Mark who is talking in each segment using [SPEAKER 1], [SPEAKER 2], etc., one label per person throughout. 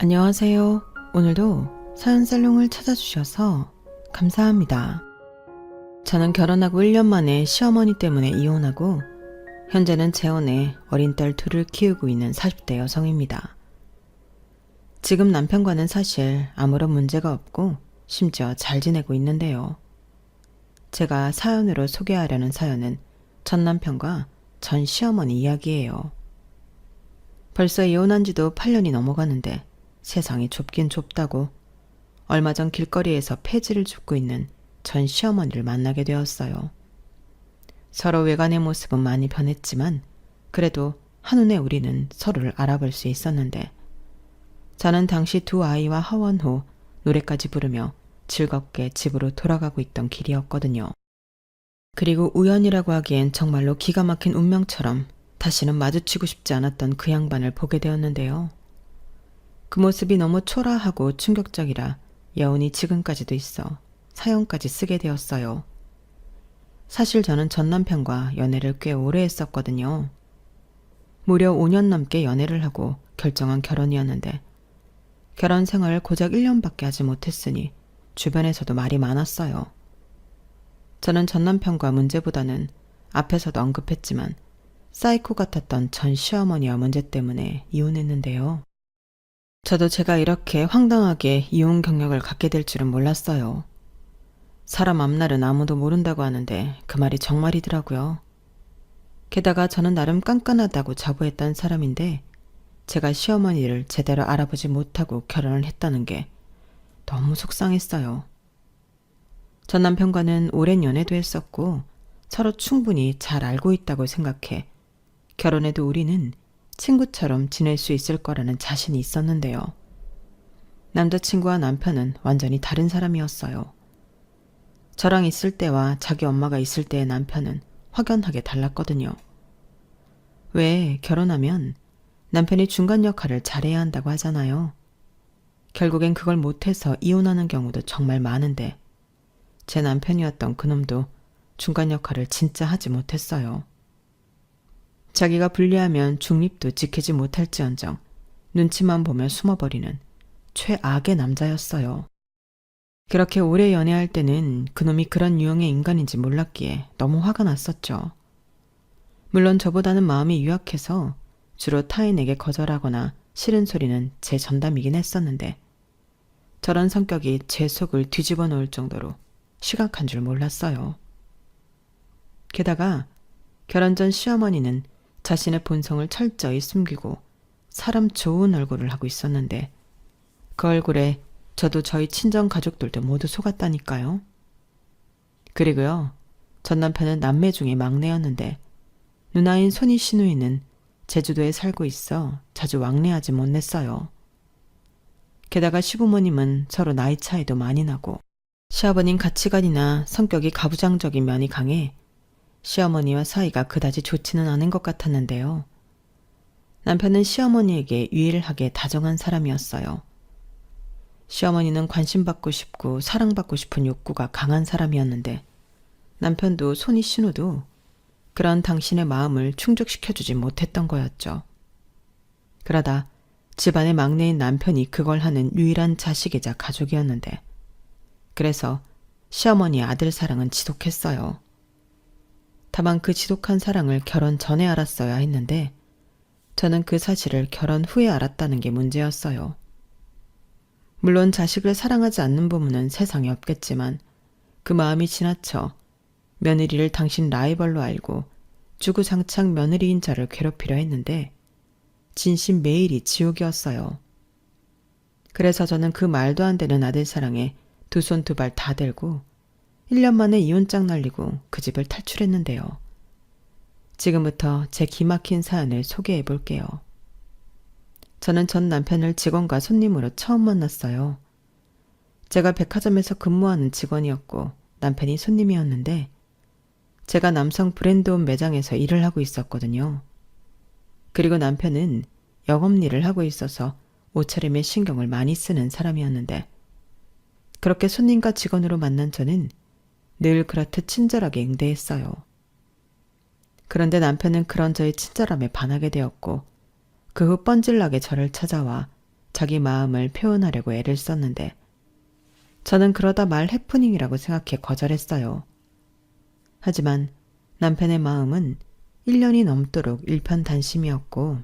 [SPEAKER 1] 안녕하세요. 오늘도 사연살롱을 찾아주셔서 감사합니다. 저는 결혼하고 1년 만에 시어머니 때문에 이혼하고 현재는 재혼해 어린 딸 둘을 키우고 있는 40대 여성입니다. 지금 남편과는 사실 아무런 문제가 없고 심지어 잘 지내고 있는데요. 제가 사연으로 소개하려는 사연은 전 남편과 전 시어머니 이야기예요. 벌써 이혼한 지도 8년이 넘어가는데 세상이 좁긴 좁다고 얼마 전 길거리에서 폐지를 줍고 있는 전 시어머니를 만나게 되었어요. 서로 외관의 모습은 많이 변했지만 그래도 한눈에 우리는 서로를 알아볼 수 있었는데 저는 당시 두 아이와 하원 후 노래까지 부르며 즐겁게 집으로 돌아가고 있던 길이었거든요. 그리고 우연이라고 하기엔 정말로 기가 막힌 운명처럼 다시는 마주치고 싶지 않았던 그 양반을 보게 되었는데요. 그 모습이 너무 초라하고 충격적이라 여운이 지금까지도 있어 사연까지 쓰게 되었어요. 사실 저는 전 남편과 연애를 꽤 오래 했었거든요. 무려 5년 넘게 연애를 하고 결정한 결혼이었는데 결혼 생활을 고작 1년밖에 하지 못했으니 주변에서도 말이 많았어요. 저는 전 남편과 문제보다는 앞에서도 언급했지만 사이코 같았던 전 시어머니와 문제 때문에 이혼했는데요. 저도 제가 이렇게 황당하게 이혼 경력을 갖게 될 줄은 몰랐어요. 사람 앞날은 아무도 모른다고 하는데 그 말이 정말이더라고요. 게다가 저는 나름 깐깐하다고 자부했던 사람인데 제가 시어머니를 제대로 알아보지 못하고 결혼을 했다는 게 너무 속상했어요. 전 남편과는 오랜 연애도 했었고 서로 충분히 잘 알고 있다고 생각해 결혼해도 우리는 친구처럼 지낼 수 있을 거라는 자신이 있었는데요. 남자친구와 남편은 완전히 다른 사람이었어요. 저랑 있을 때와 자기 엄마가 있을 때의 남편은 확연하게 달랐거든요. 왜 결혼하면 남편이 중간 역할을 잘해야 한다고 하잖아요. 결국엔 그걸 못해서 이혼하는 경우도 정말 많은데 제 남편이었던 그놈도 중간 역할을 진짜 하지 못했어요. 자기가 불리하면 중립도 지키지 못할지언정 눈치만 보며 숨어버리는 최악의 남자였어요. 그렇게 오래 연애할 때는 그놈이 그런 유형의 인간인지 몰랐기에 너무 화가 났었죠. 물론 저보다는 마음이 유약해서 주로 타인에게 거절하거나 싫은 소리는 제 전담이긴 했었는데 저런 성격이 제 속을 뒤집어 놓을 정도로 심각한 줄 몰랐어요. 게다가 결혼 전 시어머니는 자신의 본성을 철저히 숨기고 사람 좋은 얼굴을 하고 있었는데 그 얼굴에 저도 저희 친정 가족들도 모두 속았다니까요. 그리고요, 전 남편은 남매 중에 막내였는데 누나인 손이 시누이는 제주도에 살고 있어 자주 왕래하지 못했어요. 게다가 시부모님은 서로 나이 차이도 많이 나고 시아버님 가치관이나 성격이 가부장적인 면이 강해 시어머니와 사이가 그다지 좋지는 않은 것 같았는데요. 남편은 시어머니에게 유일하게 다정한 사람이었어요. 시어머니는 관심받고 싶고 사랑받고 싶은 욕구가 강한 사람이었는데 남편도 손이 신호도 그런 당신의 마음을 충족시켜주지 못했던 거였죠. 그러다 집안의 막내인 남편이 그걸 하는 유일한 자식이자 가족이었는데 그래서 시어머니의 아들 사랑은 지독했어요. 다만 그 지독한 사랑을 결혼 전에 알았어야 했는데 저는 그 사실을 결혼 후에 알았다는 게 문제였어요. 물론 자식을 사랑하지 않는 부모는 세상에 없겠지만 그 마음이 지나쳐 며느리를 당신 라이벌로 알고 주구장창 며느리인 저를 괴롭히려 했는데 진심 매일이 지옥이었어요. 그래서 저는 그 말도 안 되는 아들 사랑에 두 손 두 발 다 들고 1년 만에 이혼장 날리고 그 집을 탈출했는데요. 지금부터 제 기막힌 사연을 소개해 볼게요. 저는 전 남편을 직원과 손님으로 처음 만났어요. 제가 백화점에서 근무하는 직원이었고 남편이 손님이었는데 제가 남성 브랜드옷 매장에서 일을 하고 있었거든요. 그리고 남편은 영업일을 하고 있어서 옷차림에 신경을 많이 쓰는 사람이었는데 그렇게 손님과 직원으로 만난 저는 늘 그렇듯 친절하게 응대했어요. 그런데 남편은 그런 저의 친절함에 반하게 되었고 그 후 뻔질나게 저를 찾아와 자기 마음을 표현하려고 애를 썼는데 저는 그러다 말 해프닝이라고 생각해 거절했어요. 하지만 남편의 마음은 1년이 넘도록 일편단심이었고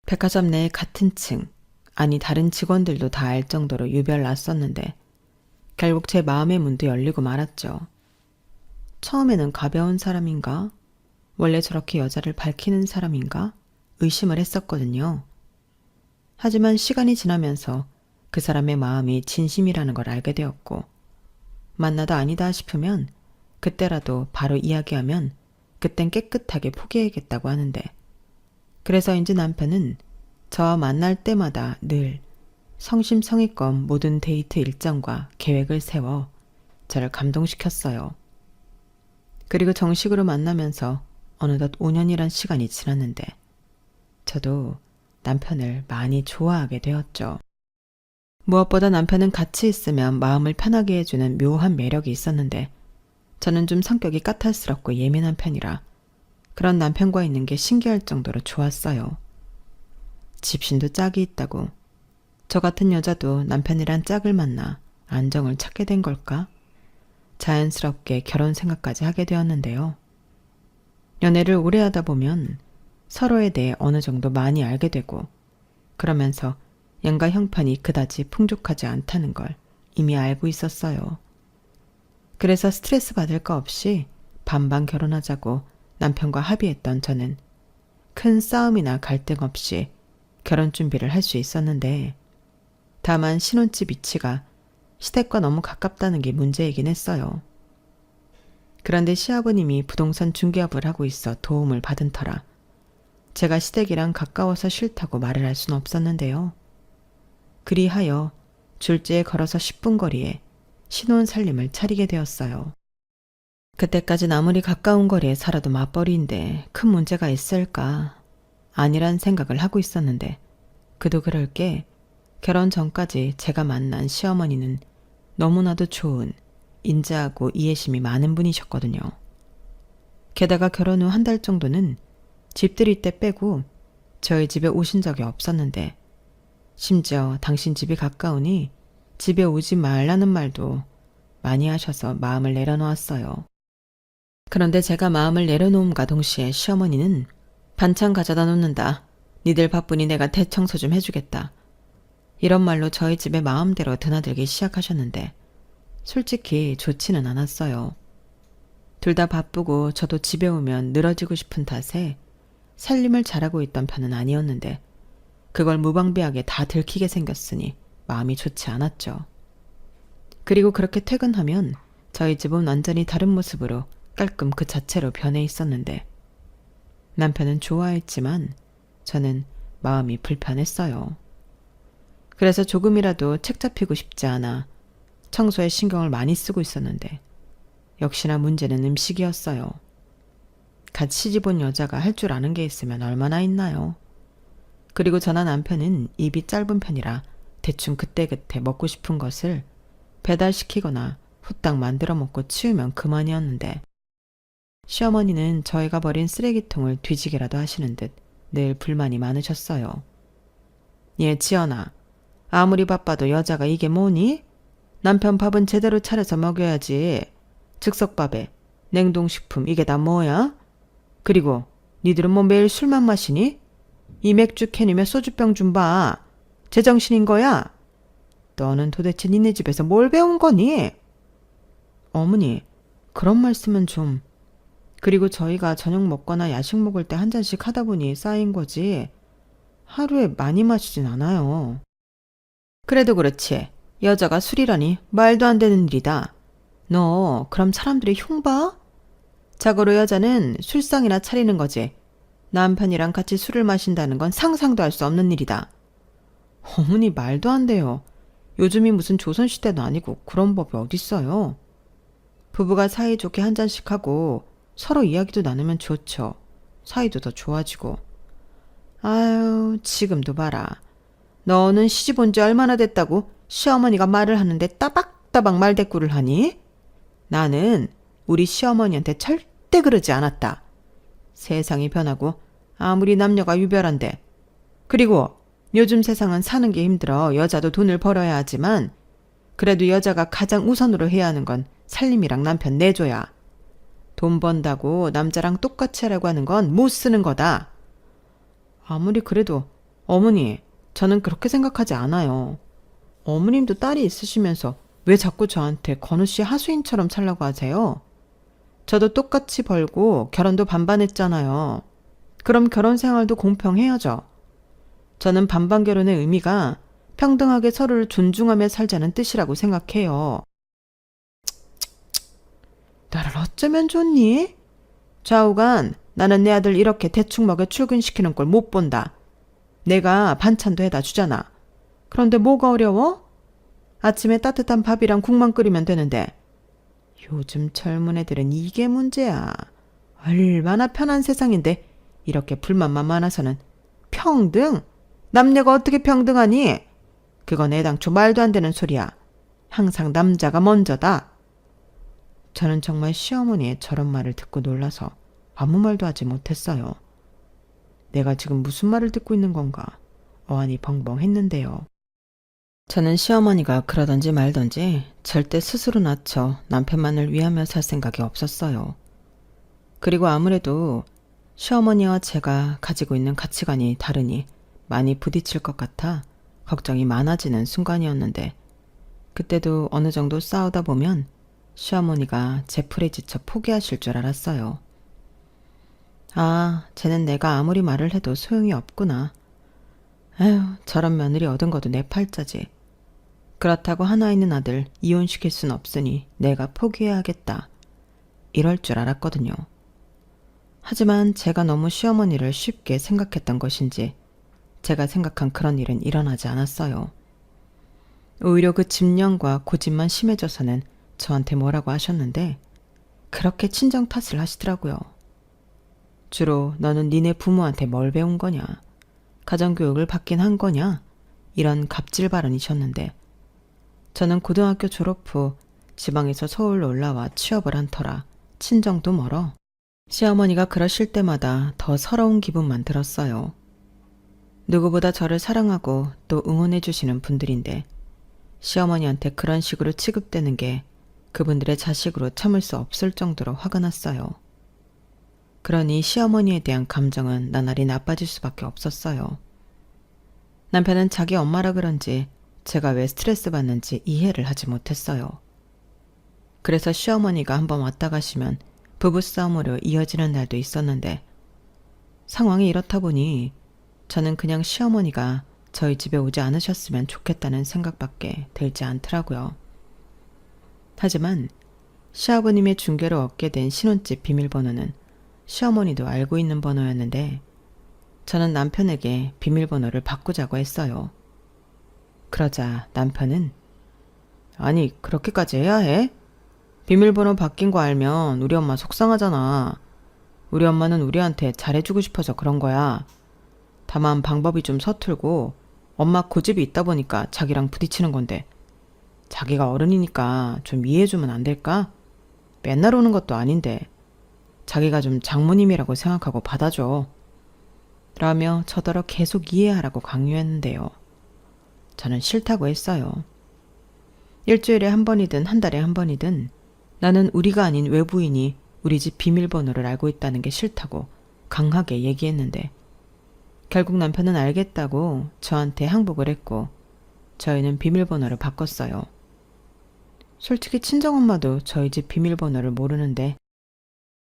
[SPEAKER 1] 백화점 내 같은 층, 아니 다른 직원들도 다 알 정도로 유별났었는데 결국 제 마음의 문도 열리고 말았죠. 처음에는 가벼운 사람인가? 원래 저렇게 여자를 밝히는 사람인가? 의심을 했었거든요. 하지만 시간이 지나면서 그 사람의 마음이 진심이라는 걸 알게 되었고 만나다 아니다 싶으면 그때라도 바로 이야기하면 그땐 깨끗하게 포기해야겠다고 하는데 그래서인지 남편은 저와 만날 때마다 늘 성심성의껏 모든 데이트 일정과 계획을 세워 저를 감동시켰어요. 그리고 정식으로 만나면서 어느덧 5년이란 시간이 지났는데 저도 남편을 많이 좋아하게 되었죠. 무엇보다 남편은 같이 있으면 마음을 편하게 해주는 묘한 매력이 있었는데 저는 좀 성격이 까탈스럽고 예민한 편이라 그런 남편과 있는 게 신기할 정도로 좋았어요. 집신도 짝이 있다고. 저 같은 여자도 남편이란 짝을 만나 안정을 찾게 된 걸까? 자연스럽게 결혼 생각까지 하게 되었는데요. 연애를 오래 하다 보면 서로에 대해 어느 정도 많이 알게 되고 그러면서 양가 형편이 그다지 풍족하지 않다는 걸 이미 알고 있었어요. 그래서 스트레스 받을 거 없이 반반 결혼하자고 남편과 합의했던 저는 큰 싸움이나 갈등 없이 결혼 준비를 할 수 있었는데 다만 신혼집 위치가 시댁과 너무 가깝다는 게 문제이긴 했어요. 그런데 시아버님이 부동산 중개업을 하고 있어 도움을 받은 터라 제가 시댁이랑 가까워서 싫다고 말을 할 수는 없었는데요. 그리하여 줄지에 걸어서 10분 거리에 신혼 살림을 차리게 되었어요. 그때까진 아무리 가까운 거리에 살아도 맞벌이인데 큰 문제가 있을까 아니란 생각을 하고 있었는데 그도 그럴 게 결혼 전까지 제가 만난 시어머니는 너무나도 좋은 인자하고 이해심이 많은 분이셨거든요. 게다가 결혼 후 한 달 정도는 집들이 때 빼고 저희 집에 오신 적이 없었는데 심지어 당신 집이 가까우니 집에 오지 말라는 말도 많이 하셔서 마음을 내려놓았어요. 그런데 제가 마음을 내려놓음과 동시에 시어머니는 반찬 가져다 놓는다. 니들 바쁘니 내가 대청소 좀 해주겠다. 이런 말로 저희 집에 마음대로 드나들기 시작하셨는데 솔직히 좋지는 않았어요. 둘 다 바쁘고 저도 집에 오면 늘어지고 싶은 탓에 살림을 잘하고 있던 편은 아니었는데 그걸 무방비하게 다 들키게 생겼으니 마음이 좋지 않았죠. 그리고 그렇게 퇴근하면 저희 집은 완전히 다른 모습으로 깔끔 그 자체로 변해 있었는데 남편은 좋아했지만 저는 마음이 불편했어요. 그래서 조금이라도 책 잡히고 싶지 않아 청소에 신경을 많이 쓰고 있었는데 역시나 문제는 음식이었어요. 갓 시집 온 여자가 할 줄 아는 게 있으면 얼마나 있나요? 그리고 저나 남편은 입이 짧은 편이라 대충 그때그때 먹고 싶은 것을 배달시키거나 후딱 만들어 먹고 치우면 그만이었는데 시어머니는 저희가 버린 쓰레기통을 뒤지기라도 하시는 듯 늘 불만이 많으셨어요. 예, 지연아. 아무리 바빠도 여자가 이게 뭐니? 남편 밥은 제대로 차려서 먹여야지. 즉석밥에 냉동식품 이게 다 뭐야? 그리고 니들은 뭐 매일 술만 마시니? 이 맥주 캔이며 소주병 좀 봐. 제정신인 거야? 너는 도대체 니네 집에서 뭘 배운 거니? 어머니, 그런 말씀은 좀... 그리고 저희가 저녁 먹거나 야식 먹을 때 한 잔씩 하다 보니 쌓인 거지. 하루에 많이 마시진 않아요. 그래도 그렇지. 여자가 술이라니 말도 안 되는 일이다. 너 그럼 사람들이 흉 봐? 자고로 여자는 술상이나 차리는 거지. 남편이랑 같이 술을 마신다는 건 상상도 할 수 없는 일이다. 어머니 말도 안 돼요. 요즘이 무슨 조선시대도 아니고 그런 법이 어딨어요. 부부가 사이좋게 한 잔씩 하고 서로 이야기도 나누면 좋죠. 사이도 더 좋아지고. 아유, 지금도 봐라. 너는 시집 온 지 얼마나 됐다고 시어머니가 말을 하는데 따박따박 말대꾸를 하니? 나는 우리 시어머니한테 절대 그러지 않았다. 세상이 변하고 아무리 남녀가 유별한데. 그리고 요즘 세상은 사는 게 힘들어 여자도 돈을 벌어야 하지만 그래도 여자가 가장 우선으로 해야 하는 건 살림이랑 남편 내줘야. 돈 번다고 남자랑 똑같이 하라고 하는 건 못 쓰는 거다. 아무리 그래도 어머니, 저는 그렇게 생각하지 않아요. 어머님도 딸이 있으시면서 왜 자꾸 저한테 건우 씨 하수인처럼 살라고 하세요? 저도 똑같이 벌고 결혼도 반반 했잖아요. 그럼 결혼 생활도 공평해야죠. 저는 반반 결혼의 의미가 평등하게 서로를 존중하며 살자는 뜻이라고 생각해요. 나를 어쩌면 좋니? 좌우간 나는 내 아들 이렇게 대충 먹여 출근시키는 걸 못 본다. 내가 반찬도 해다 주잖아. 그런데 뭐가 어려워? 아침에 따뜻한 밥이랑 국만 끓이면 되는데. 요즘 젊은 애들은 이게 문제야. 얼마나 편한 세상인데 이렇게 불만만 많아서는. 평등? 남녀가 어떻게 평등하니? 그건 애당초 말도 안 되는 소리야. 항상 남자가 먼저다. 저는 정말 시어머니의 저런 말을 듣고 놀라서 아무 말도 하지 못했어요. 내가 지금 무슨 말을 듣고 있는 건가? 어안이 벙벙했는데요. 저는 시어머니가 그러던지 말던지 절대 스스로 낮춰 남편만을 위하며 살 생각이 없었어요. 그리고 아무래도 시어머니와 제가 가지고 있는 가치관이 다르니 많이 부딪힐 것 같아 걱정이 많아지는 순간이었는데, 그때도 어느 정도 싸우다 보면 시어머니가 제 풀에 지쳐 포기하실 줄 알았어요. 아, 쟤는 내가 아무리 말을 해도 소용이 없구나. 에휴, 저런 며느리 얻은 것도 내 팔자지. 그렇다고 하나 있는 아들 이혼시킬 순 없으니 내가 포기해야겠다. 이럴 줄 알았거든요. 하지만 제가 너무 시어머니를 쉽게 생각했던 것인지 제가 생각한 그런 일은 일어나지 않았어요. 오히려 그 집념과 고집만 심해져서는 저한테 뭐라고 하셨는데 그렇게 친정 탓을 하시더라고요. 주로 너는 니네 부모한테 뭘 배운 거냐? 가정교육을 받긴 한 거냐? 이런 갑질 발언이셨는데, 저는 고등학교 졸업 후 지방에서 서울로 올라와 취업을 한 터라 친정도 멀어 시어머니가 그러실 때마다 더 서러운 기분만 들었어요. 누구보다 저를 사랑하고 또 응원해 주시는 분들인데 시어머니한테 그런 식으로 취급되는 게 그분들의 자식으로 참을 수 없을 정도로 화가 났어요. 그러니 시어머니에 대한 감정은 나날이 나빠질 수밖에 없었어요. 남편은 자기 엄마라 그런지 제가 왜 스트레스 받는지 이해를 하지 못했어요. 그래서 시어머니가 한번 왔다 가시면 부부싸움으로 이어지는 날도 있었는데, 상황이 이렇다 보니 저는 그냥 시어머니가 저희 집에 오지 않으셨으면 좋겠다는 생각밖에 들지 않더라고요. 하지만 시아버님의 중개로 얻게 된 신혼집 비밀번호는 시어머니도 알고 있는 번호였는데 저는 남편에게 비밀번호를 바꾸자고 했어요. 그러자 남편은 아니 그렇게까지 해야 해? 비밀번호 바뀐 거 알면 우리 엄마 속상하잖아. 우리 엄마는 우리한테 잘해주고 싶어서 그런 거야. 다만 방법이 좀 서툴고 엄마 고집이 있다 보니까 자기랑 부딪히는 건데 자기가 어른이니까 좀 이해해주면 안 될까? 맨날 오는 것도 아닌데 자기가 좀 장모님이라고 생각하고 받아줘. 라며 저더러 계속 이해하라고 강요했는데요. 저는 싫다고 했어요. 일주일에 한 번이든 한 달에 한 번이든 나는 우리가 아닌 외부인이 우리 집 비밀번호를 알고 있다는 게 싫다고 강하게 얘기했는데 결국 남편은 알겠다고 저한테 항복을 했고 저희는 비밀번호를 바꿨어요. 솔직히 친정엄마도 저희 집 비밀번호를 모르는데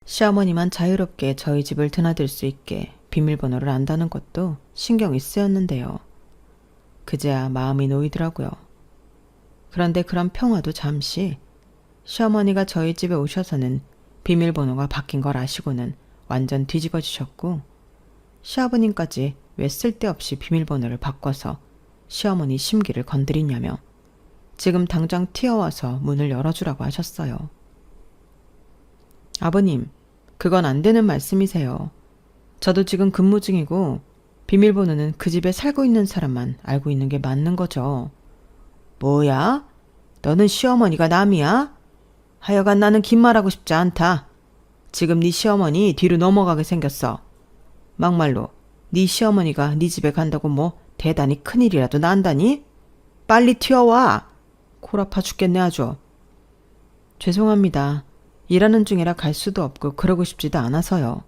[SPEAKER 1] 시어머니만 자유롭게 저희 집을 드나들 수 있게 비밀번호를 안다는 것도 신경이 쓰였는데요. 그제야 마음이 놓이더라고요. 그런데 그런 평화도 잠시, 시어머니가 저희 집에 오셔서는 비밀번호가 바뀐 걸 아시고는 완전 뒤집어지셨고 시아버님까지 왜 쓸데없이 비밀번호를 바꿔서 시어머니 심기를 건드리냐며 지금 당장 튀어와서 문을 열어주라고 하셨어요. 아버님, 그건 안 되는 말씀이세요. 저도 지금 근무 중이고 비밀번호는 그 집에 살고 있는 사람만 알고 있는 게 맞는 거죠. 뭐야? 너는 시어머니가 남이야? 하여간 나는 긴 말하고 싶지 않다. 지금 네 시어머니 뒤로 넘어가게 생겼어. 막말로 네 시어머니가 네 집에 간다고 뭐 대단히 큰일이라도 난다니? 빨리 튀어와! 콜 아파 죽겠네 아주. 죄송합니다. 일하는 중이라 갈 수도 없고 그러고 싶지도 않아서요.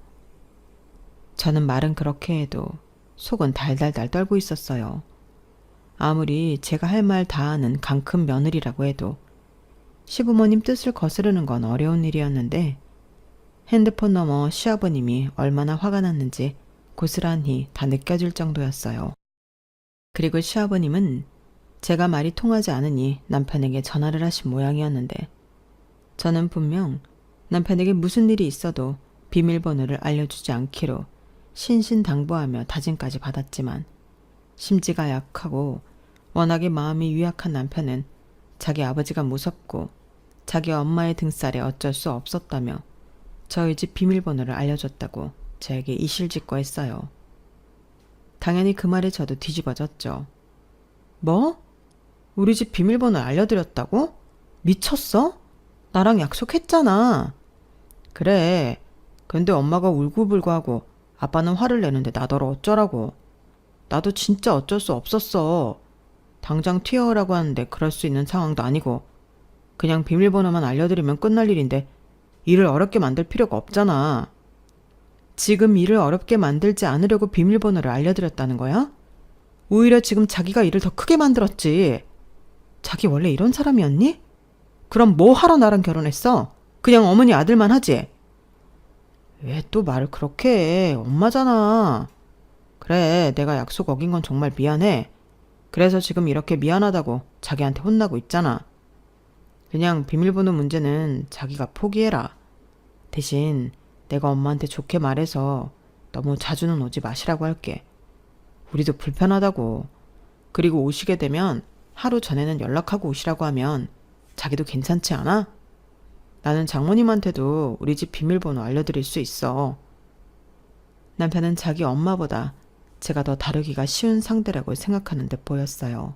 [SPEAKER 1] 저는 말은 그렇게 해도 속은 달달달 떨고 있었어요. 아무리 제가 할 말 다 하는 강큰 며느리라고 해도 시부모님 뜻을 거스르는 건 어려운 일이었는데 핸드폰 너머 시아버님이 얼마나 화가 났는지 고스란히 다 느껴질 정도였어요. 그리고 시아버님은 제가 말이 통하지 않으니 남편에게 전화를 하신 모양이었는데 저는 분명 남편에게 무슨 일이 있어도 비밀번호를 알려주지 않기로 신신당부하며 다짐까지 받았지만 심지가 약하고 워낙에 마음이 유약한 남편은 자기 아버지가 무섭고 자기 엄마의 등살에 어쩔 수 없었다며 저희 집 비밀번호를 알려줬다고 저에게 이실직고했어요. 당연히 그 말에 저도 뒤집어졌죠. 뭐? 우리 집 비밀번호 알려드렸다고? 미쳤어? 나랑 약속했잖아. 그래. 근데 엄마가 울고불고 하고 아빠는 화를 내는데 나더러 어쩌라고. 나도 진짜 어쩔 수 없었어. 당장 튀어오라고 하는데 그럴 수 있는 상황도 아니고 그냥 비밀번호만 알려드리면 끝날 일인데 일을 어렵게 만들 필요가 없잖아. 지금 일을 어렵게 만들지 않으려고 비밀번호를 알려드렸다는 거야? 오히려 지금 자기가 일을 더 크게 만들었지. 자기 원래 이런 사람이었니? 그럼 뭐 하러 나랑 결혼했어? 그냥 어머니 아들만 하지? 왜 또 말을 그렇게 해? 엄마잖아. 그래, 내가 약속 어긴 건 정말 미안해. 그래서 지금 이렇게 미안하다고 자기한테 혼나고 있잖아. 그냥 비밀번호 문제는 자기가 포기해라. 대신 내가 엄마한테 좋게 말해서 너무 자주는 오지 마시라고 할게. 우리도 불편하다고. 그리고 오시게 되면 하루 전에는 연락하고 오시라고 하면 자기도 괜찮지 않아? 나는 장모님한테도 우리 집 비밀번호 알려드릴 수 있어. 남편은 자기 엄마보다 제가 더 다루기가 쉬운 상대라고 생각하는 듯 보였어요.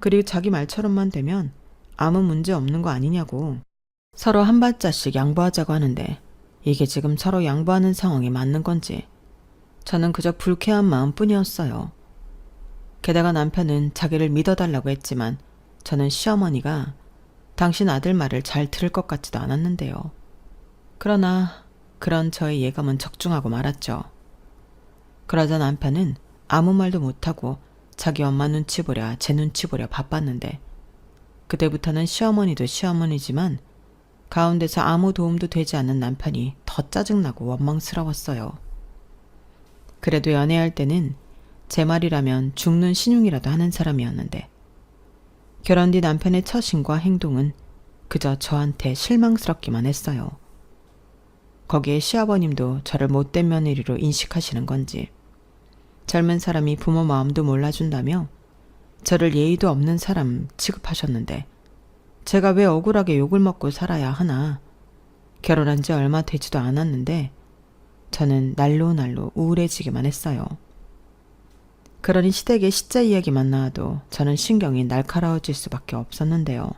[SPEAKER 1] 그리고 자기 말처럼만 되면 아무 문제 없는 거 아니냐고. 서로 한 발자씩 양보하자고 하는데 이게 지금 서로 양보하는 상황이 맞는 건지 저는 그저 불쾌한 마음뿐이었어요. 게다가 남편은 자기를 믿어달라고 했지만 저는 시어머니가 당신 아들 말을 잘 들을 것 같지도 않았는데요. 그러나 그런 저의 예감은 적중하고 말았죠. 그러자 남편은 아무 말도 못하고 자기 엄마 눈치 보랴 제 눈치 보랴 바빴는데 그때부터는 시어머니도 시어머니지만 가운데서 아무 도움도 되지 않는 남편이 더 짜증나고 원망스러웠어요. 그래도 연애할 때는 제 말이라면 죽는 신용이라도 하는 사람이었는데 결혼 뒤 남편의 처신과 행동은 그저 저한테 실망스럽기만 했어요. 거기에 시아버님도 저를 못된 며느리로 인식하시는 건지 젊은 사람이 부모 마음도 몰라준다며 저를 예의도 없는 사람 취급하셨는데 제가 왜 억울하게 욕을 먹고 살아야 하나. 결혼한 지 얼마 되지도 않았는데 저는 날로 우울해지기만 했어요. 그러니 시댁의 시자 이야기만 나와도 저는 신경이 날카로워질 수밖에 없었는데요.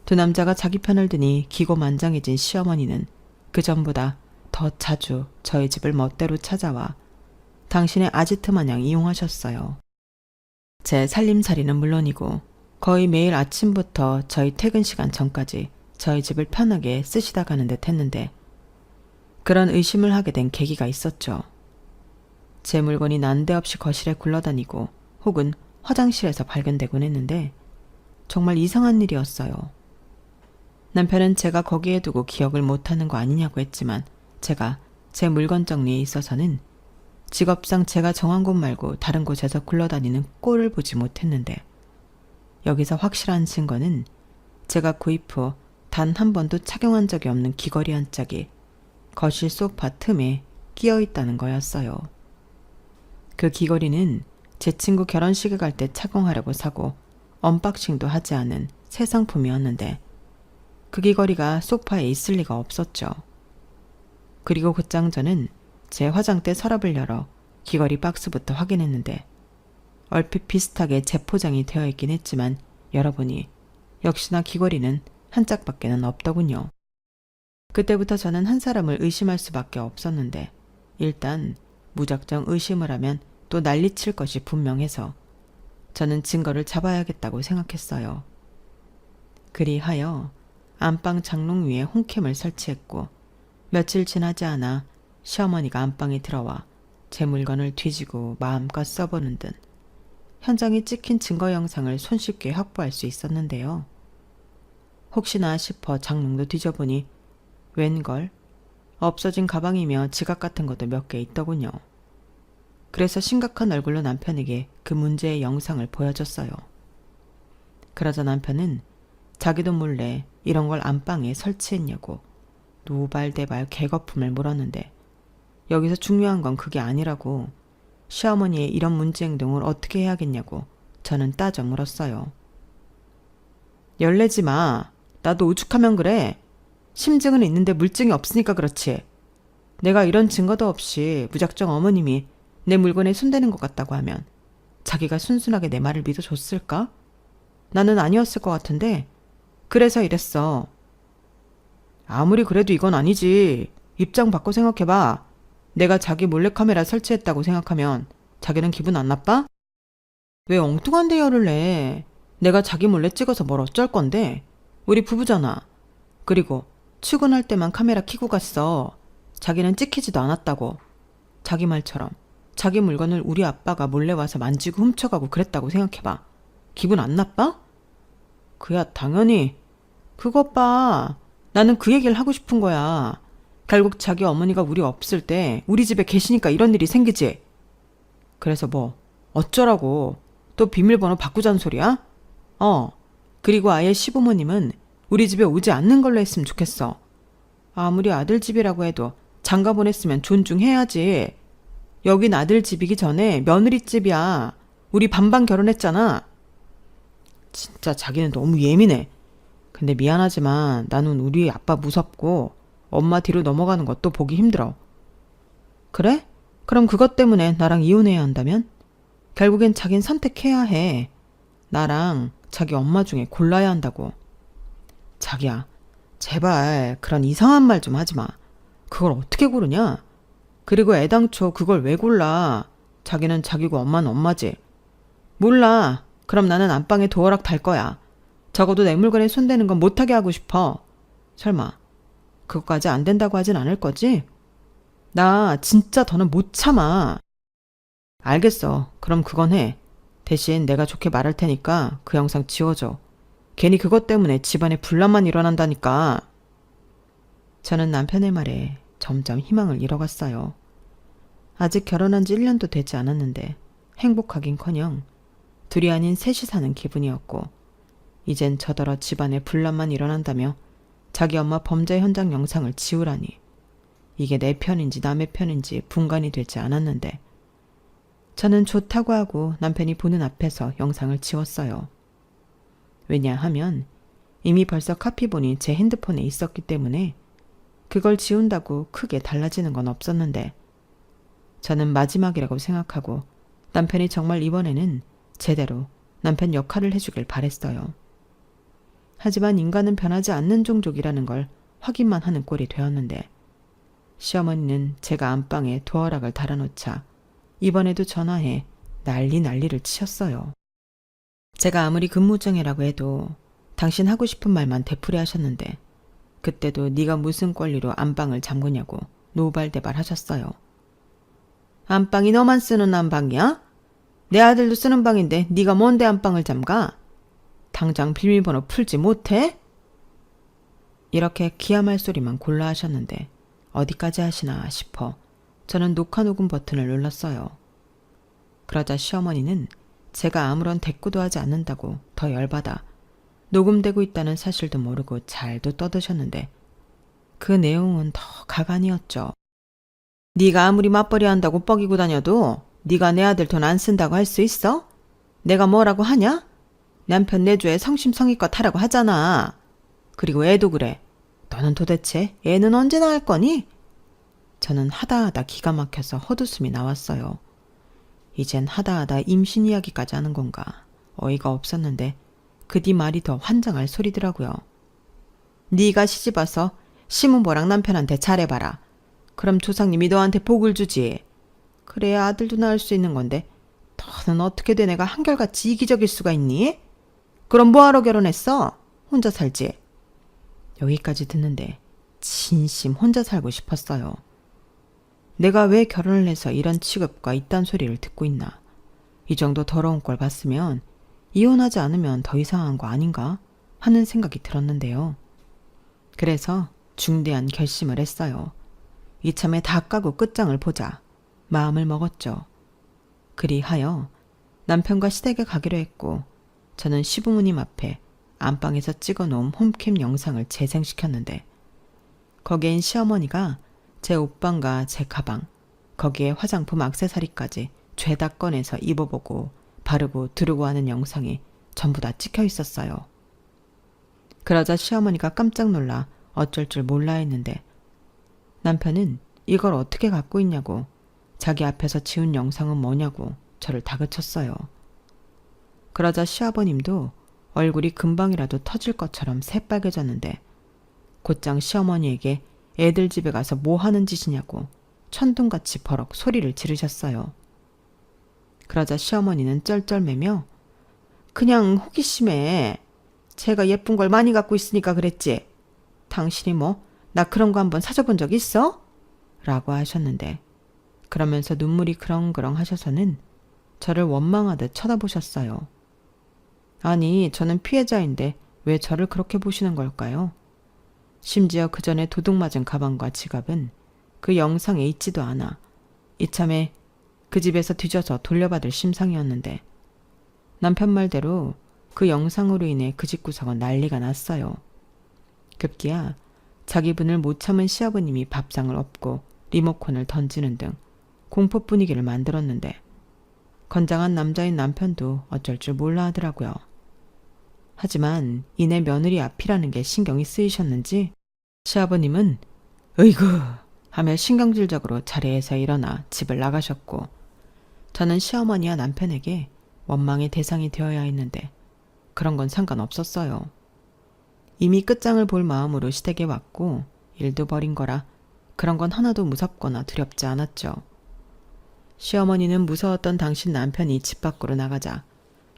[SPEAKER 1] 두 남자가 자기 편을 드니 기고만장해진 시어머니는 그전보다 더 자주 저희 집을 멋대로 찾아와 당신의 아지트 마냥 이용하셨어요. 제 살림살이는 물론이고 거의 매일 아침부터 저희 퇴근 시간 전까지 저희 집을 편하게 쓰시다 가는 듯 했는데 그런 의심을 하게 된 계기가 있었죠. 제 물건이 난데없이 거실에 굴러다니고 혹은 화장실에서 발견되곤 했는데 정말 이상한 일이었어요. 남편은 제가 거기에 두고 기억을 못하는 거 아니냐고 했지만 제가 제 물건 정리에 있어서는 직업상 제가 정한 곳 말고 다른 곳에서 굴러다니는 꼴을 보지 못했는데 여기서 확실한 증거는 제가 구입 후 단 한 번도 착용한 적이 없는 귀걸이 한 짝이 거실 소파 틈에 끼어 있다는 거였어요. 그 귀걸이는 제 친구 결혼식에 갈 때 착용하려고 사고 언박싱도 하지 않은 새 상품이었는데 그 귀걸이가 소파에 있을 리가 없었죠. 그리고 곧장 저는 제 화장대 서랍을 열어 귀걸이 박스부터 확인했는데 얼핏 비슷하게 재포장이 되어 있긴 했지만 열어보니 역시나 귀걸이는 한 짝밖에는 없더군요. 그때부터 저는 한 사람을 의심할 수밖에 없었는데 일단 무작정 의심을 하면 또 난리칠 것이 분명해서 저는 증거를 잡아야겠다고 생각했어요. 그리하여 안방 장롱 위에 홈캠을 설치했고 며칠 지나지 않아 시어머니가 안방에 들어와 제 물건을 뒤지고 마음껏 써보는 듯 현장에 찍힌 증거 영상을 손쉽게 확보할 수 있었는데요. 혹시나 싶어 장롱도 뒤져보니 웬걸 없어진 가방이며 지갑 같은 것도 몇 개 있더군요. 그래서 심각한 얼굴로 남편에게 그 문제의 영상을 보여줬어요. 그러자 남편은 자기도 몰래 이런 걸 안방에 설치했냐고 노발대발 개거품을 물었는데 여기서 중요한 건 그게 아니라고 시어머니의 이런 문제 행동을 어떻게 해야겠냐고 저는 따져 물었어요. 열내지 마. 나도 오죽하면 그래. 심증은 있는데 물증이 없으니까 그렇지. 내가 이런 증거도 없이 무작정 어머님이 내 물건에 손대는 것 같다고 하면 자기가 순순하게 내 말을 믿어줬을까? 나는 아니었을 것 같은데 그래서 이랬어. 아무리 그래도 이건 아니지. 입장 바꿔 생각해봐. 내가 자기 몰래카메라 설치했다고 생각하면 자기는 기분 안 나빠? 왜 엉뚱한 대열을 내? 내가 자기 몰래 찍어서 뭘 어쩔 건데? 우리 부부잖아. 그리고 출근할 때만 카메라 켜고 갔어. 자기는 찍히지도 않았다고. 자기 말처럼 자기 물건을 우리 아빠가 몰래 와서 만지고 훔쳐가고 그랬다고 생각해봐. 기분 안 나빠? 그야 당연히. 그것 봐. 나는 그 얘기를 하고 싶은 거야. 결국 자기 어머니가 우리 없을 때 우리 집에 계시니까 이런 일이 생기지. 그래서 뭐 어쩌라고. 또 비밀번호 바꾸자는 소리야? 그리고 아예 시부모님은 우리 집에 오지 않는 걸로 했으면 좋겠어. 아무리 아들 집이라고 해도 장가 보냈으면 존중해야지. 여긴 아들 집이기 전에 며느리 집이야. 우리 반반 결혼했잖아. 진짜 자기는 너무 예민해. 근데 미안하지만 나는 우리 아빠 무섭고 엄마 뒤로 넘어가는 것도 보기 힘들어. 그래? 그럼 그것 때문에 나랑 이혼해야 한다면? 결국엔 자긴 선택해야 해. 나랑 자기 엄마 중에 골라야 한다고. 자기야, 제발 그런 이상한 말 좀 하지 마. 그걸 어떻게 고르냐? 그리고 애당초 그걸 왜 골라? 자기는 자기고 엄마는 엄마지. 몰라. 그럼 나는 안방에 도어락 달 거야. 적어도 내 물건에 손대는 건 못하게 하고 싶어. 설마 그것까지 안 된다고 하진 않을 거지? 나 진짜 더는 못 참아. 알겠어. 그럼 그건 해. 대신 내가 좋게 말할 테니까 그 영상 지워줘. 괜히 그것 때문에 집안에 분란만 일어난다니까. 저는 남편의 말에 점점 희망을 잃어갔어요. 아직 결혼한 지 1년도 되지 않았는데 행복하긴커녕 둘이 아닌 셋이 사는 기분이었고 이젠 저더러 집안에 분란만 일어난다며 자기 엄마 범죄 현장 영상을 지우라니 이게 내 편인지 남의 편인지 분간이 되지 않았는데 저는 좋다고 하고 남편이 보는 앞에서 영상을 지웠어요. 왜냐하면 이미 벌써 카피본이 제 핸드폰에 있었기 때문에 그걸 지운다고 크게 달라지는 건 없었는데 저는 마지막이라고 생각하고 남편이 정말 이번에는 제대로 남편 역할을 해주길 바랬어요. 하지만 인간은 변하지 않는 종족이라는 걸 확인만 하는 꼴이 되었는데 시어머니는 제가 안방에 도어락을 달아놓자 이번에도 전화해 난리를 치셨어요. 제가 아무리 근무정해라고 해도 당신 하고 싶은 말만 되풀이 하셨는데 그때도 네가 무슨 권리로 안방을 잠그냐고 노발대발 하셨어요. 안방이 너만 쓰는 안방이야? 내 아들도 쓰는 방인데 네가 뭔데 안방을 잠가? 당장 비밀번호 풀지 못해? 이렇게 기함할 소리만 골라 하셨는데 어디까지 하시나 싶어 저는 녹화 녹음 버튼을 눌렀어요. 그러자 시어머니는 제가 아무런 대꾸도 하지 않는다고 더 열받아 녹음되고 있다는 사실도 모르고 잘도 떠드셨는데 그 내용은 더 가관이었죠. 네가 아무리 맞벌이 한다고 뻐기고 다녀도 네가 내 아들 돈 안 쓴다고 할 수 있어? 내가 뭐라고 하냐? 남편 내조에 성심성의껏 하라고 하잖아. 그리고 애도 그래. 너는 도대체 애는 언제 낳을 거니? 저는 하다하다 기가 막혀서 헛웃음이 나왔어요. 이젠 하다하다 임신 이야기까지 하는 건가. 어이가 없었는데 그 뒤 말이 더 환장할 소리더라고요. 네가 시집와서 시문보랑 남편한테 잘해봐라. 그럼 조상님이 너한테 복을 주지. 그래야 아들도 낳을 수 있는 건데 너는 어떻게 된 애가 한결같이 이기적일 수가 있니? 그럼 뭐하러 결혼했어? 혼자 살지. 여기까지 듣는데 진심 혼자 살고 싶었어요. 내가 왜 결혼을 해서 이런 취급과 이딴 소리를 듣고 있나. 이 정도 더러운 걸 봤으면 이혼하지 않으면 더 이상한 거 아닌가 하는 생각이 들었는데요. 그래서 중대한 결심을 했어요. 이참에 다 까고 끝장을 보자 마음을 먹었죠. 그리하여 남편과 시댁에 가기로 했고 저는 시부모님 앞에 안방에서 찍어놓은 홈캠 영상을 재생시켰는데 거기엔 시어머니가 제 옷방과 제 가방, 거기에 화장품 액세서리까지 죄다 꺼내서 입어보고 바르고 두르고 하는 영상이 전부 다 찍혀 있었어요. 그러자 시어머니가 깜짝 놀라 어쩔 줄 몰라 했는데 남편은 이걸 어떻게 갖고 있냐고 자기 앞에서 지운 영상은 뭐냐고 저를 다그쳤어요. 그러자 시아버님도 얼굴이 금방이라도 터질 것처럼 새빨개졌는데 곧장 시어머니에게 애들 집에 가서 뭐 하는 짓이냐고 천둥같이 버럭 소리를 지르셨어요. 그러자 시어머니는 쩔쩔매며 그냥 호기심에 제가 예쁜 걸 많이 갖고 있으니까 그랬지. 당신이 뭐 나 그런 거 한번 사줘본 적 있어? 라고 하셨는데 그러면서 눈물이 그렁그렁 하셔서는 저를 원망하듯 쳐다보셨어요. 아니, 저는 피해자인데 왜 저를 그렇게 보시는 걸까요? 심지어 그 전에 도둑 맞은 가방과 지갑은 그 영상에 있지도 않아 이참에 그 집에서 뒤져서 돌려받을 심상이었는데 남편 말대로 그 영상으로 인해 그 집구석은 난리가 났어요. 급기야 자기 분을 못 참은 시아버님이 밥상을 엎고 리모컨을 던지는 등 공포 분위기를 만들었는데 건장한 남자인 남편도 어쩔 줄 몰라 하더라고요. 하지만 이내 며느리 앞이라는 게 신경이 쓰이셨는지 시아버님은 으이구 하며 신경질적으로 자리에서 일어나 집을 나가셨고 저는 시어머니와 남편에게 원망의 대상이 되어야 했는데 그런 건 상관없었어요. 이미 끝장을 볼 마음으로 시댁에 왔고 일도 벌인 거라 그런 건 하나도 무섭거나 두렵지 않았죠. 시어머니는 무서웠던 당신 남편이 집 밖으로 나가자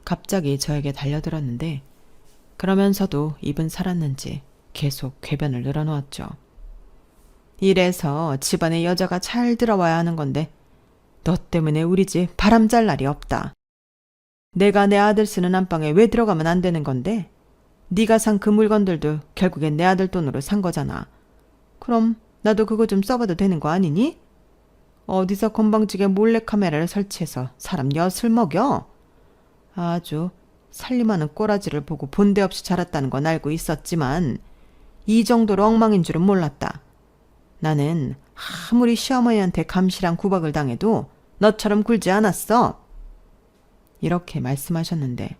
[SPEAKER 1] 갑자기 저에게 달려들었는데 그러면서도 입은 살았는지 계속 궤변을 늘어놓았죠. 이래서 집안에 여자가 잘 들어와야 하는 건데 너 때문에 우리 집 바람잘 날이 없다. 내가 내 아들 쓰는 안방에 왜 들어가면 안 되는 건데 네가 산 그 물건들도 결국엔 내 아들 돈으로 산 거잖아. 그럼 나도 그거 좀 써봐도 되는 거 아니니? 어디서 건방지게 몰래카메라를 설치해서 사람 엿을 먹여? 아주 살림하는 꼬라지를 보고 본데 없이 자랐다는 건 알고 있었지만 이 정도로 엉망인 줄은 몰랐다. 나는 아무리 시어머니한테 감시랑 구박을 당해도 너처럼 굴지 않았어. 이렇게 말씀하셨는데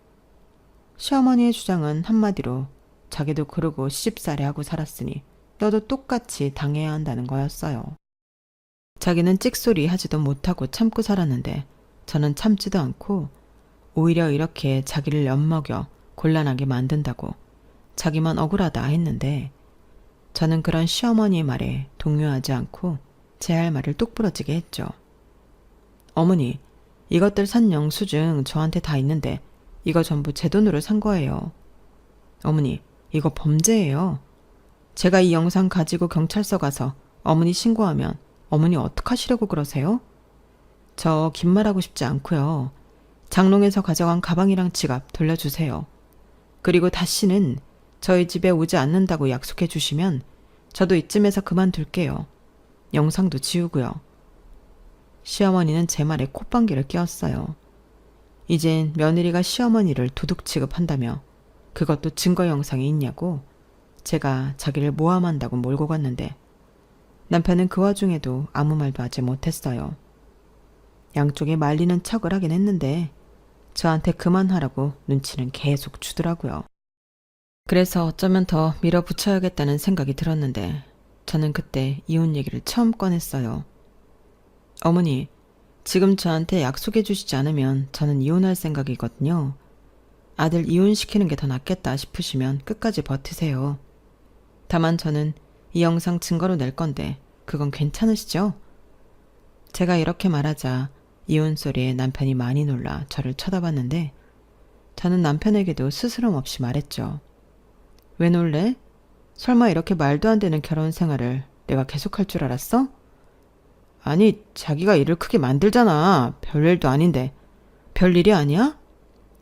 [SPEAKER 1] 시어머니의 주장은 한마디로 자기도 그러고 시집살이하고 살았으니 너도 똑같이 당해야 한다는 거였어요. 자기는 찍소리 하지도 못하고 참고 살았는데 저는 참지도 않고 오히려 이렇게 자기를 엿먹여 곤란하게 만든다고 자기만 억울하다 했는데 저는 그런 시어머니의 말에 동요하지 않고 제 할 말을 똑부러지게 했죠. 어머니, 이것들 산 영수증 저한테 다 있는데 이거 전부 제 돈으로 산 거예요. 어머니, 이거 범죄예요. 제가 이 영상 가지고 경찰서 가서 어머니 신고하면 어머니 어떡하시려고 그러세요? 저 긴 말하고 싶지 않고요. 장롱에서 가져간 가방이랑 지갑 돌려주세요. 그리고 다시는 저희 집에 오지 않는다고 약속해 주시면 저도 이쯤에서 그만둘게요. 영상도 지우고요. 시어머니는 제 말에 콧방귀를 뀌었어요. 이젠 며느리가 시어머니를 도둑 취급한다며 그것도 증거 영상이 있냐고 제가 자기를 모함한다고 몰고 갔는데 남편은 그 와중에도 아무 말도 하지 못했어요. 양쪽에 말리는 척을 하긴 했는데 저한테 그만하라고 눈치는 계속 주더라고요. 그래서 어쩌면 더 밀어붙여야겠다는 생각이 들었는데 저는 그때 이혼 얘기를 처음 꺼냈어요. 어머니, 지금 저한테 약속해 주시지 않으면 저는 이혼할 생각이거든요. 아들 이혼시키는 게 더 낫겠다 싶으시면 끝까지 버티세요. 다만 저는 이 영상 증거로 낼 건데 그건 괜찮으시죠? 제가 이렇게 말하자 이혼 소리에 남편이 많이 놀라 저를 쳐다봤는데 저는 남편에게도 스스럼 없이 말했죠. 왜 놀래? 설마 이렇게 말도 안 되는 결혼 생활을 내가 계속할 줄 알았어? 아니, 자기가 일을 크게 만들잖아. 별일도 아닌데. 별일이 아니야?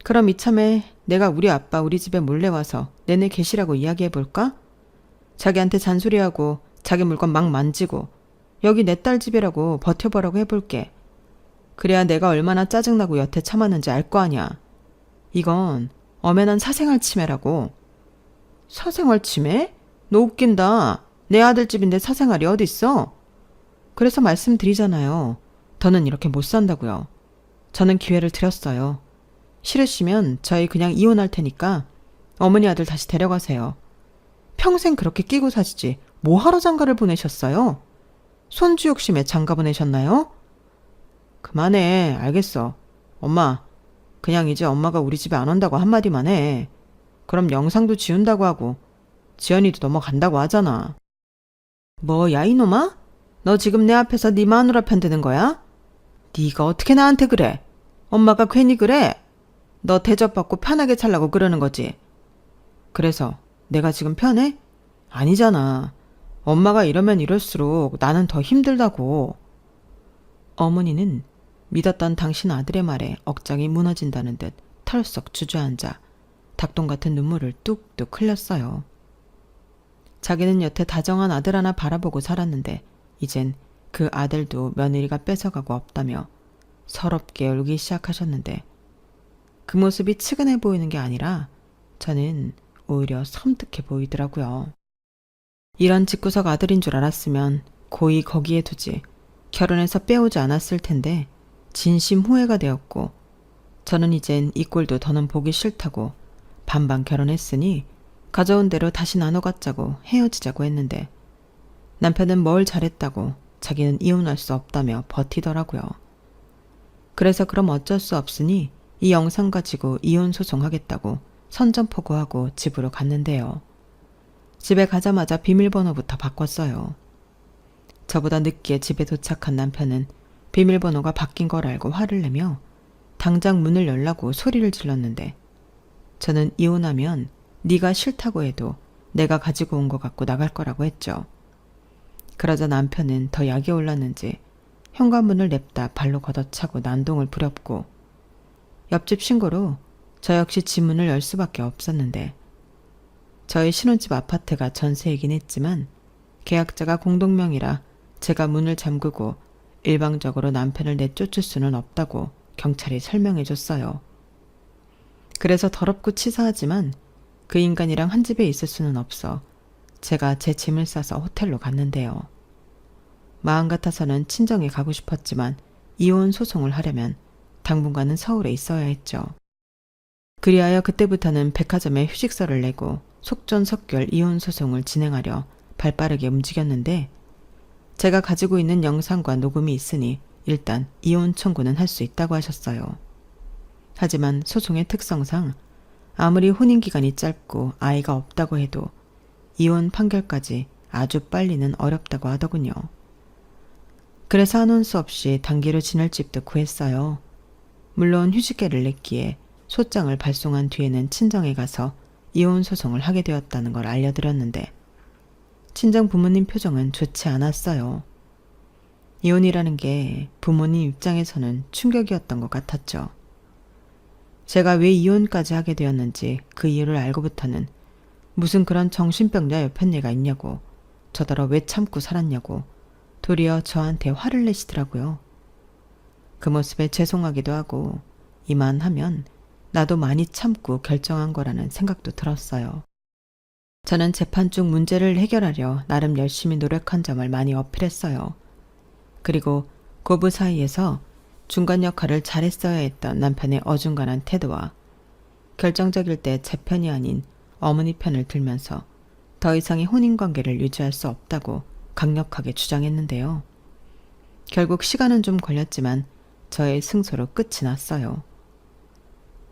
[SPEAKER 1] 그럼 이참에 내가 우리 아빠 우리 집에 몰래 와서 내내 계시라고 이야기해볼까? 자기한테 잔소리하고 자기 물건 막 만지고 여기 내 딸 집이라고 버텨보라고 해볼게. 그래야 내가 얼마나 짜증나고 여태 참았는지 알 거 아니야. 이건 엄연한 사생활 침해라고. 사생활 침해? 너 웃긴다. 내 아들 집인데 사생활이 어딨어? 그래서 말씀드리잖아요. 더는 이렇게 못 산다고요. 저는 기회를 드렸어요. 싫으시면 저희 그냥 이혼할 테니까 어머니 아들 다시 데려가세요. 평생 그렇게 끼고 사시지 뭐하러 장가를 보내셨어요? 손주 욕심에 장가 보내셨나요? 그만해. 알겠어. 엄마, 그냥 이제 엄마가 우리 집에 안 온다고 한마디만 해. 그럼 영상도 지운다고 하고 지연이도 넘어간다고 하잖아. 뭐, 야 이놈아? 너 지금 내 앞에서 네 마누라 편드는 거야? 네가 어떻게 나한테 그래? 엄마가 괜히 그래? 너 대접받고 편하게 살라고 그러는 거지. 그래서 내가 지금 편해? 아니잖아. 엄마가 이러면 이럴수록 나는 더 힘들다고. 어머니는 믿었던 당신 아들의 말에 억장이 무너진다는 듯 털썩 주저앉아 닭똥 같은 눈물을 뚝뚝 흘렸어요. 자기는 여태 다정한 아들 하나 바라보고 살았는데 이젠 그 아들도 며느리가 뺏어가고 없다며 서럽게 울기 시작하셨는데 그 모습이 측은해 보이는 게 아니라 저는 오히려 섬뜩해 보이더라고요. 이런 집구석 아들인 줄 알았으면 고이 거기에 두지 결혼해서 빼오지 않았을 텐데 진심 후회가 되었고 저는 이젠 이 꼴도 더는 보기 싫다고 반반 결혼했으니 가져온 대로 다시 나눠 갖자고 헤어지자고 했는데 남편은 뭘 잘했다고 자기는 이혼할 수 없다며 버티더라고요. 그래서 그럼 어쩔 수 없으니 이 영상 가지고 이혼 소송하겠다고 선전포고하고 집으로 갔는데요. 집에 가자마자 비밀번호부터 바꿨어요. 저보다 늦게 집에 도착한 남편은 비밀번호가 바뀐 걸 알고 화를 내며 당장 문을 열라고 소리를 질렀는데 저는 이혼하면 네가 싫다고 해도 내가 가지고 온 거 갖고 나갈 거라고 했죠. 그러자 남편은 더 약이 올랐는지 현관문을 냅다 발로 걷어차고 난동을 부렸고 옆집 신고로 저 역시 집 문을 열 수밖에 없었는데 저희 신혼집 아파트가 전세이긴 했지만 계약자가 공동명의라 제가 문을 잠그고 일방적으로 남편을 내쫓을 수는 없다고 경찰이 설명해 줬어요. 그래서 더럽고 치사하지만 그 인간이랑 한 집에 있을 수는 없어 제가 제 짐을 싸서 호텔로 갔는데요. 마음 같아서는 친정에 가고 싶었지만 이혼 소송을 하려면 당분간은 서울에 있어야 했죠. 그리하여 그때부터는 백화점에 휴직서를 내고 속전속결 이혼 소송을 진행하려 발빠르게 움직였는데 제가 가지고 있는 영상과 녹음이 있으니 일단 이혼 청구는 할 수 있다고 하셨어요. 하지만 소송의 특성상 아무리 혼인기간이 짧고 아이가 없다고 해도 이혼 판결까지 아주 빨리는 어렵다고 하더군요. 그래서 한원 수 없이 단기로 지낼 집도 구했어요. 물론 휴직계를 냈기에 소장을 발송한 뒤에는 친정에 가서 이혼 소송을 하게 되었다는 걸 알려드렸는데 친정 부모님 표정은 좋지 않았어요. 이혼이라는 게 부모님 입장에서는 충격이었던 것 같았죠. 제가 왜 이혼까지 하게 되었는지 그 이유를 알고부터는 무슨 그런 정신병자 여편네가 있냐고 저더러 왜 참고 살았냐고 도리어 저한테 화를 내시더라고요. 그 모습에 죄송하기도 하고 이만하면 나도 많이 참고 결정한 거라는 생각도 들었어요. 저는 재판 중 문제를 해결하려 나름 열심히 노력한 점을 많이 어필했어요. 그리고 고부 사이에서 중간 역할을 잘했어야 했던 남편의 어중간한 태도와 결정적일 때 제 편이 아닌 어머니 편을 들면서 더 이상의 혼인관계를 유지할 수 없다고 강력하게 주장했는데요. 결국 시간은 좀 걸렸지만 저의 승소로 끝이 났어요.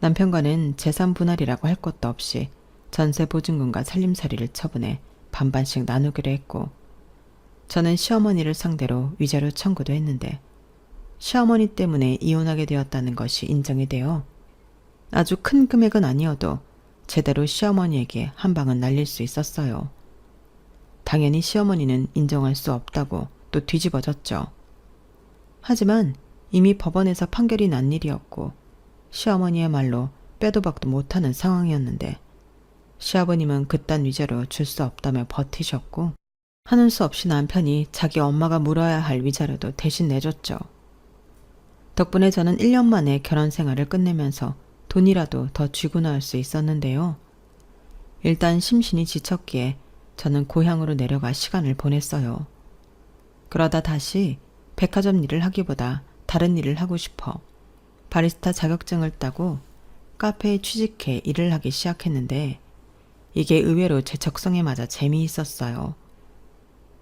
[SPEAKER 1] 남편과는 재산 분할이라고 할 것도 없이 전세 보증금과 살림살이를 처분해 반반씩 나누기로 했고 저는 시어머니를 상대로 위자료 청구도 했는데 시어머니 때문에 이혼하게 되었다는 것이 인정이 되어 아주 큰 금액은 아니어도 제대로 시어머니에게 한 방은 날릴 수 있었어요. 당연히 시어머니는 인정할 수 없다고 또 뒤집어졌죠. 하지만 이미 법원에서 판결이 난 일이었고 시어머니의 말로 빼도 박도 못하는 상황이었는데 시아버님은 그딴 위자료 줄 수 없다며 버티셨고 하는 수 없이 남편이 자기 엄마가 물어야 할 위자료도 대신 내줬죠. 덕분에 저는 1년 만에 결혼 생활을 끝내면서 돈이라도 더 쥐고 나올 수 있었는데요. 일단 심신이 지쳤기에 저는 고향으로 내려가 시간을 보냈어요. 그러다 다시 백화점 일을 하기보다 다른 일을 하고 싶어 바리스타 자격증을 따고 카페에 취직해 일을 하기 시작했는데 이게 의외로 제 적성에 맞아 재미있었어요.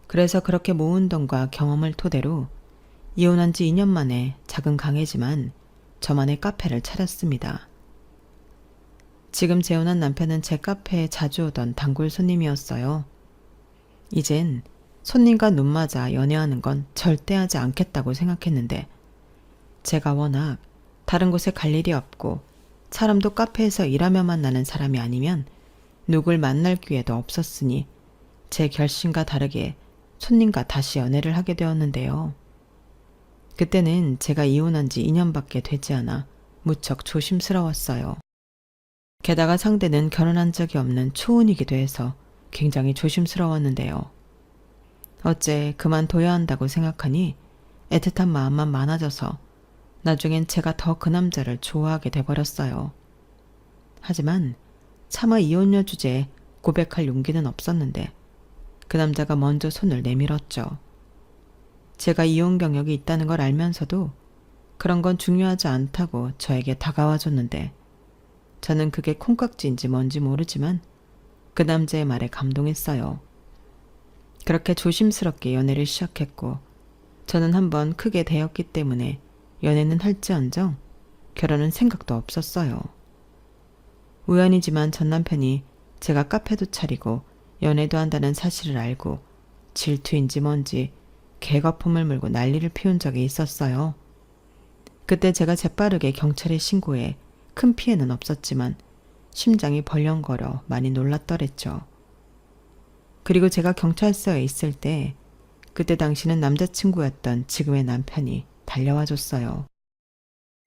[SPEAKER 1] 그래서 그렇게 모은 돈과 경험을 토대로 이혼한 지 2년 만에 작은 가게지만 저만의 카페를 차렸습니다. 지금 재혼한 남편은 제 카페에 자주 오던 단골 손님이었어요. 이젠 손님과 눈 맞아 연애하는 건 절대 하지 않겠다고 생각했는데 제가 워낙 다른 곳에 갈 일이 없고 사람도 카페에서 일하며 만나는 사람이 아니면 누굴 만날 기회도 없었으니 제 결심과 다르게 손님과 다시 연애를 하게 되었는데요. 그때는 제가 이혼한 지 2년밖에 되지 않아 무척 조심스러웠어요. 게다가 상대는 결혼한 적이 없는 초혼이기도 해서 굉장히 조심스러웠는데요. 어째 그만둬야 한다고 생각하니 애틋한 마음만 많아져서 나중엔 제가 더 그 남자를 좋아하게 돼버렸어요. 하지만 차마 이혼녀 주제에 고백할 용기는 없었는데 그 남자가 먼저 손을 내밀었죠. 제가 이혼 경력이 있다는 걸 알면서도 그런 건 중요하지 않다고 저에게 다가와줬는데 저는 그게 콩깍지인지 뭔지 모르지만 그 남자의 말에 감동했어요. 그렇게 조심스럽게 연애를 시작했고 저는 한번 크게 대였기 때문에 연애는 할지언정 결혼은 생각도 없었어요. 우연이지만 전 남편이 제가 카페도 차리고 연애도 한다는 사실을 알고 질투인지 뭔지 개거품을 물고 난리를 피운 적이 있었어요. 그때 제가 재빠르게 경찰에 신고해 큰 피해는 없었지만 심장이 벌렁거려 많이 놀랐더랬죠. 그리고 제가 경찰서에 있을 때 그때 당시는 남자친구였던 지금의 남편이 달려와 줬어요.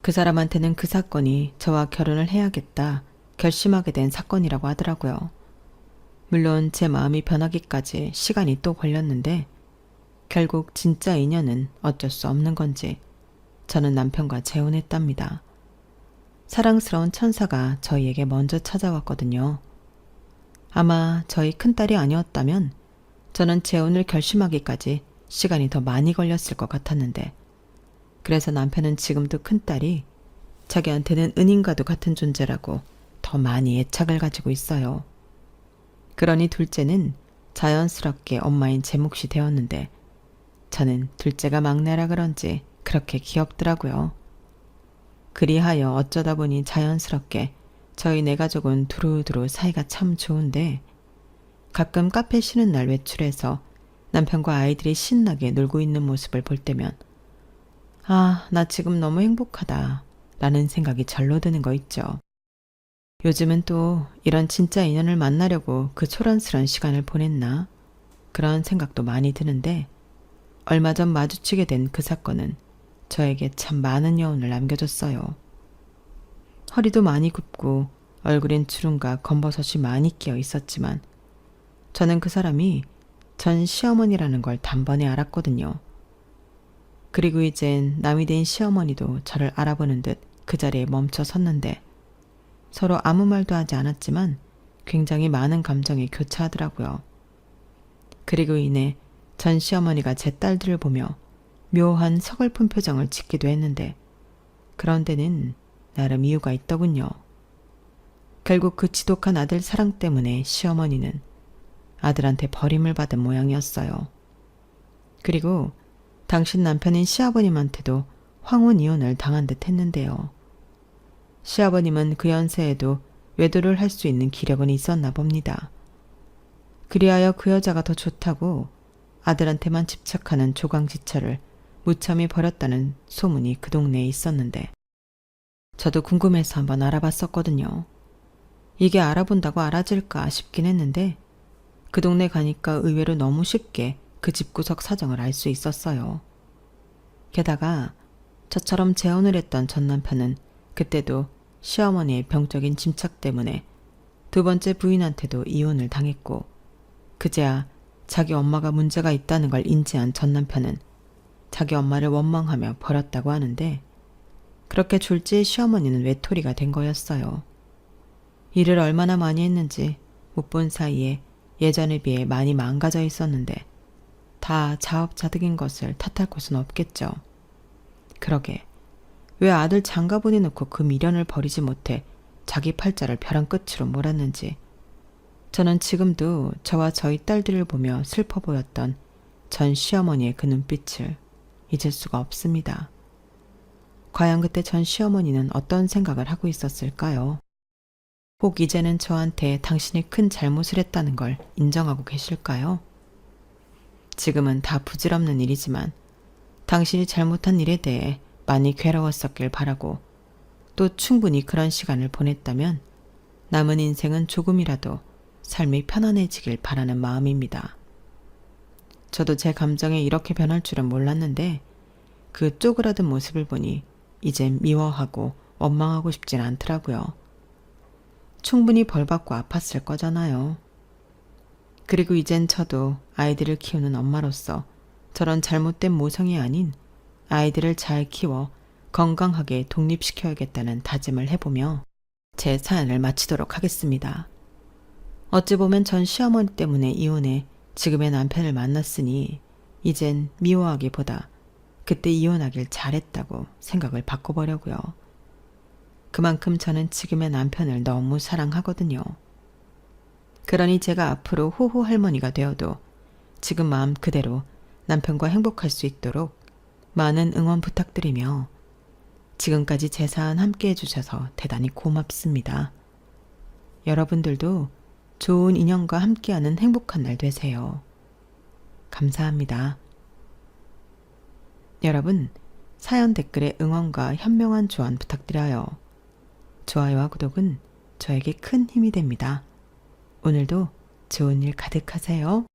[SPEAKER 1] 그 사람한테는 그 사건이 저와 결혼을 해야겠다 결심하게 된 사건이라고 하더라고요. 물론 제 마음이 변하기까지 시간이 또 걸렸는데 결국 진짜 인연은 어쩔 수 없는 건지 저는 남편과 재혼했답니다. 사랑스러운 천사가 저희에게 먼저 찾아왔거든요. 아마 저희 큰딸이 아니었다면 저는 재혼을 결심하기까지 시간이 더 많이 걸렸을 것 같았는데 그래서 남편은 지금도 큰딸이 자기한테는 은인과도 같은 존재라고 더 많이 애착을 가지고 있어요. 그러니 둘째는 자연스럽게 엄마인 제 몫이 되었는데 저는 둘째가 막내라 그런지 그렇게 귀엽더라고요. 그리하여 어쩌다 보니 자연스럽게 저희 네 가족은 두루두루 사이가 참 좋은데 가끔 카페 쉬는 날 외출해서 남편과 아이들이 신나게 놀고 있는 모습을 볼 때면 아, 나 지금 너무 행복하다 라는 생각이 절로 드는 거 있죠. 요즘은 또 이런 진짜 인연을 만나려고 그 초란스런 시간을 보냈나? 그런 생각도 많이 드는데 얼마 전 마주치게 된 그 사건은 저에게 참 많은 여운을 남겨줬어요. 허리도 많이 굽고 얼굴엔 주름과 검버섯이 많이 끼어 있었지만 저는 그 사람이 전 시어머니라는 걸 단번에 알았거든요. 그리고 이젠 남이 된 시어머니도 저를 알아보는 듯 그 자리에 멈춰 섰는데 서로 아무 말도 하지 않았지만 굉장히 많은 감정이 교차하더라고요. 그리고 이내 전 시어머니가 제 딸들을 보며 묘한 서글픈 표정을 짓기도 했는데 그런 데는 나름 이유가 있더군요. 결국 그 지독한 아들 사랑 때문에 시어머니는 아들한테 버림을 받은 모양이었어요. 그리고 당신 남편인 시아버님한테도 황혼 이혼을 당한 듯 했는데요. 시아버님은 그 연세에도 외도를 할 수 있는 기력은 있었나 봅니다. 그리하여 그 여자가 더 좋다고 아들한테만 집착하는 조강지처를 무참히 버렸다는 소문이 그 동네에 있었는데 저도 궁금해서 한번 알아봤었거든요. 이게 알아본다고 알아질까 싶긴 했는데 그 동네 가니까 의외로 너무 쉽게 그 집구석 사정을 알 수 있었어요. 게다가 저처럼 재혼을 했던 전 남편은 그때도 시어머니의 병적인 짐착 때문에 두 번째 부인한테도 이혼을 당했고 그제야 자기 엄마가 문제가 있다는 걸 인지한 전 남편은 자기 엄마를 원망하며 버렸다고 하는데 그렇게 졸지의 시어머니는 외톨이가 된 거였어요. 일을 얼마나 많이 했는지 못 본 사이에 예전에 비해 많이 망가져 있었는데 다 자업자득인 것을 탓할 곳은 없겠죠. 그러게 왜 아들 장가 보내놓고 그 미련을 버리지 못해 자기 팔자를 벼랑 끝으로 몰았는지 저는 지금도 저와 저희 딸들을 보며 슬퍼 보였던 전 시어머니의 그 눈빛을 잊을 수가 없습니다. 과연 그때 전 시어머니는 어떤 생각을 하고 있었을까요? 혹 이제는 저한테 당신이 큰 잘못을 했다는 걸 인정하고 계실까요? 지금은 다 부질없는 일이지만 당신이 잘못한 일에 대해 많이 괴로웠었길 바라고 또 충분히 그런 시간을 보냈다면 남은 인생은 조금이라도 삶이 편안해지길 바라는 마음입니다. 저도 제 감정이 이렇게 변할 줄은 몰랐는데 그 쪼그라든 모습을 보니 이젠 미워하고 원망하고 싶진 않더라고요. 충분히 벌받고 아팠을 거잖아요. 그리고 이젠 저도 아이들을 키우는 엄마로서 저런 잘못된 모성이 아닌 아이들을 잘 키워 건강하게 독립시켜야겠다는 다짐을 해보며 제 사연을 마치도록 하겠습니다. 어찌 보면 전 시어머니 때문에 이혼해 지금의 남편을 만났으니 이젠 미워하기보다 그때 이혼하길 잘했다고 생각을 바꿔보려고요. 그만큼 저는 지금의 남편을 너무 사랑하거든요. 그러니 제가 앞으로 호호 할머니가 되어도 지금 마음 그대로 남편과 행복할 수 있도록 많은 응원 부탁드리며 지금까지 제 사연 함께 해주셔서 대단히 고맙습니다. 여러분들도 좋은 인연과 함께하는 행복한 날 되세요. 감사합니다. 여러분, 사연 댓글에 응원과 현명한 조언 부탁드려요. 좋아요와 구독은 저에게 큰 힘이 됩니다. 오늘도 좋은 일 가득하세요.